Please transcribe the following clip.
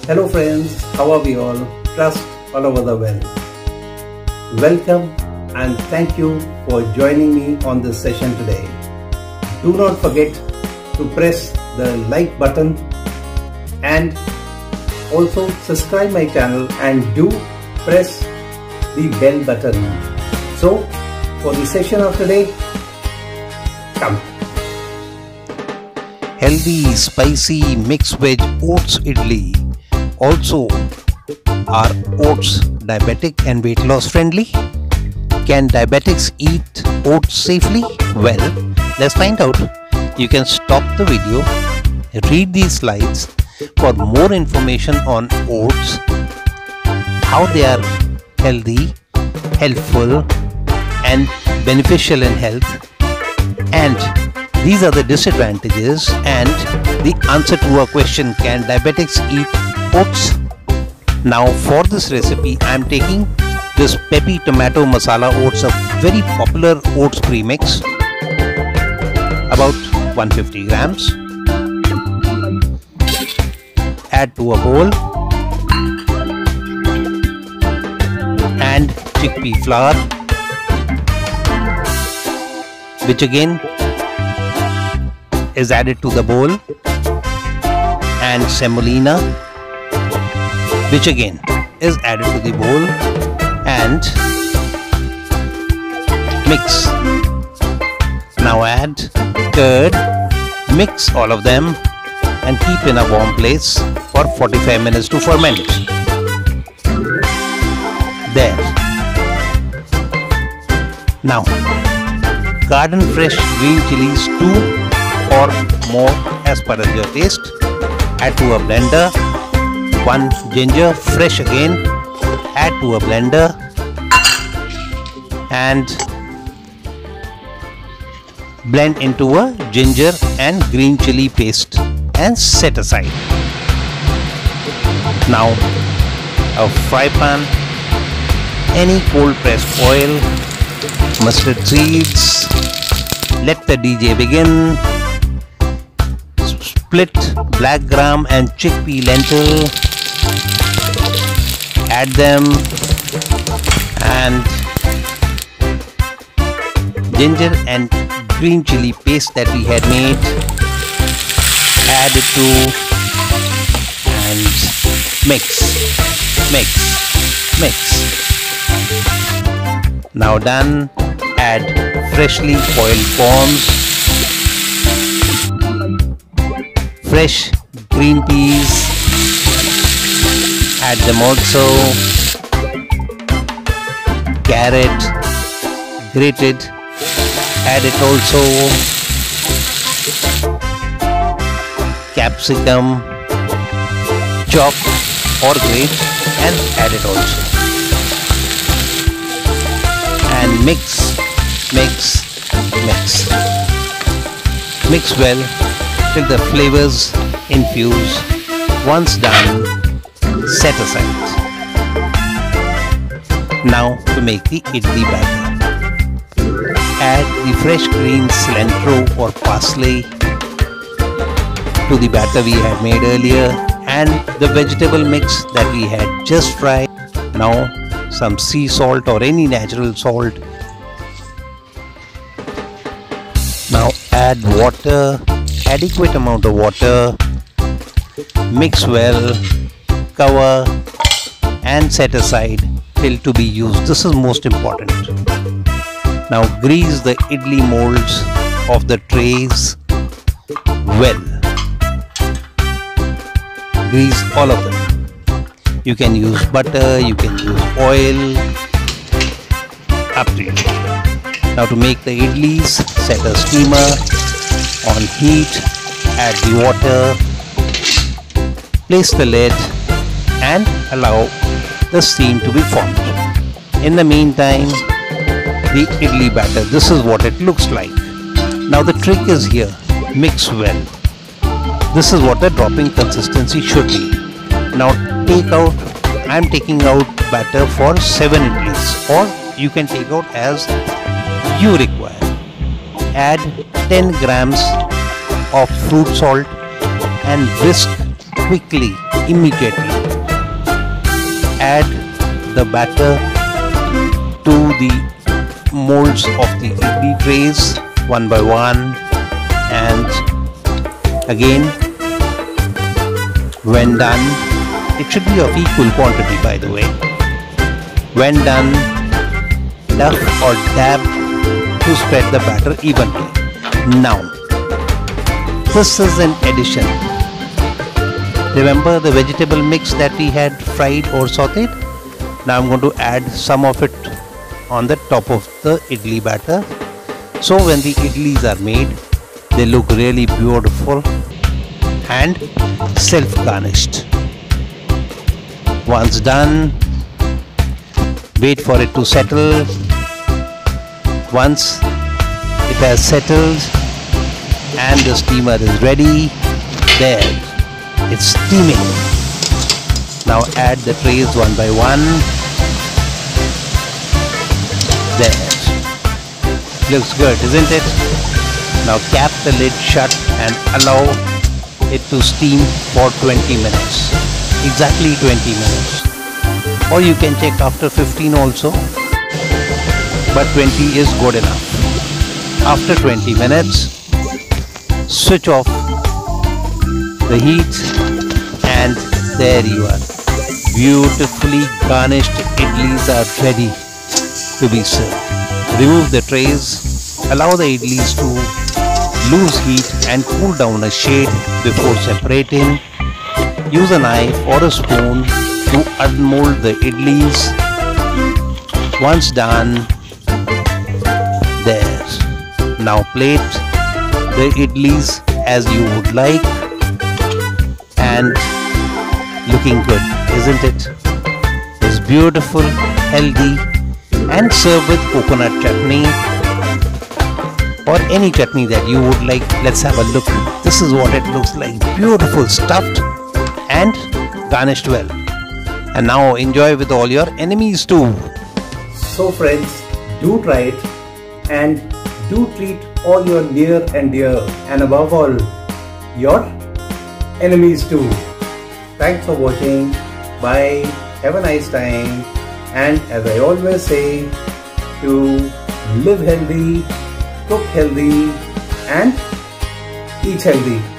Hello friends, how are we all? Trust all over the world. Welcome and thank you for joining me on this session today. Do not forget to press the like button and also subscribe my channel and do press the bell button. So for the session of today, come. Healthy, spicy, mixed veg oats idli. Also, are oats diabetic and weight loss friendly? Can diabetics eat oats safely? Well, let's find out. You can stop the video, read these slides for more information on oats, how they are healthy, helpful and beneficial in health, and these are the disadvantages and the answer to our question, can diabetics eat oats? Now for this recipe I am taking this peppy tomato masala oats, a very popular oats premix, about 150 grams. Add to a bowl and chickpea flour, which again is added to the bowl, and semolina, which again is added to the bowl, and mix. Now add curd, mix all of them and keep in a warm place for 45 minutes to ferment. There. Now garden fresh green chilies, 2 or more as per your taste. Add to a blender. 1 ginger, fresh again. Add to a blender and blend into a ginger and green chili paste and set aside. Now a fry pan, any cold pressed oil, mustard seeds. Let the DJ begin. Split black gram and chickpea lentil. Add them and ginger and green chili paste that we had made. Add it to and mix. Now done. Add freshly boiled corns, fresh green peas. Add them also. Carrot, grated. Add it also. Capsicum, chop or grate, and add it also. And mix well till the flavors infuse. Once done, set aside. Now to make the idli batter. Add the fresh green cilantro or parsley to the batter we had made earlier and the vegetable mix that we had just fried. Now some sea salt or any natural salt. Now add water, adequate amount of water. Mix well, cover and set aside till to be used. This is most important. Now grease the idli molds of the trays well. Grease all of them. You can use butter, you can use oil, up to you. Now to make the idlis, set a steamer on heat, add the water, place the lid and allow the steam to be formed. In the meantime, the idli batter, this is what it looks like. Now the trick is here, mix well. This is what the dropping consistency should be. Now take out, I am taking out batter for 7 idlis, or you can take out as you require. Add 10 grams of fruit salt and whisk quickly immediately. Add the batter to the molds of the idli trays one by one, and again, when done, it should be of equal quantity, by the way. When done, duff or dab to spread the batter evenly. Now, this is an addition. Remember the vegetable mix that we had fried or sauteed? Now I'm going to add some of it on the top of the idli batter. So when the idlis are made, they look really beautiful and self-garnished. Once done, wait for it to settle. Once it has settled and the steamer is ready, there, it's steaming. Now add the trays one by one. There. Looks good, isn't it? Now cap the lid shut and allow it to steam for 20 minutes. Exactly 20 minutes. Or you can check after 15 also. But 20 is good enough. After 20 minutes, switch off the heat and there you are. Beautifully garnished idlis are ready to be served. Remove the trays, allow the idlis to lose heat and cool down a shade before separating. Use a knife or a spoon to unmold the idlis. Once done, there. Now plate the idlis as you would like, and looking good, isn't it? It's beautiful, healthy, and serve with coconut chutney or any chutney that you would like. Let's have a look. This is what it looks like. Beautiful, stuffed and garnished well. And now enjoy with all your enemies too. So friends, do try it and do treat all your near and dear, and above all, your enemies too. Thanks for watching. Bye. Have a nice time. And as I always say, to live healthy, cook healthy and eat healthy.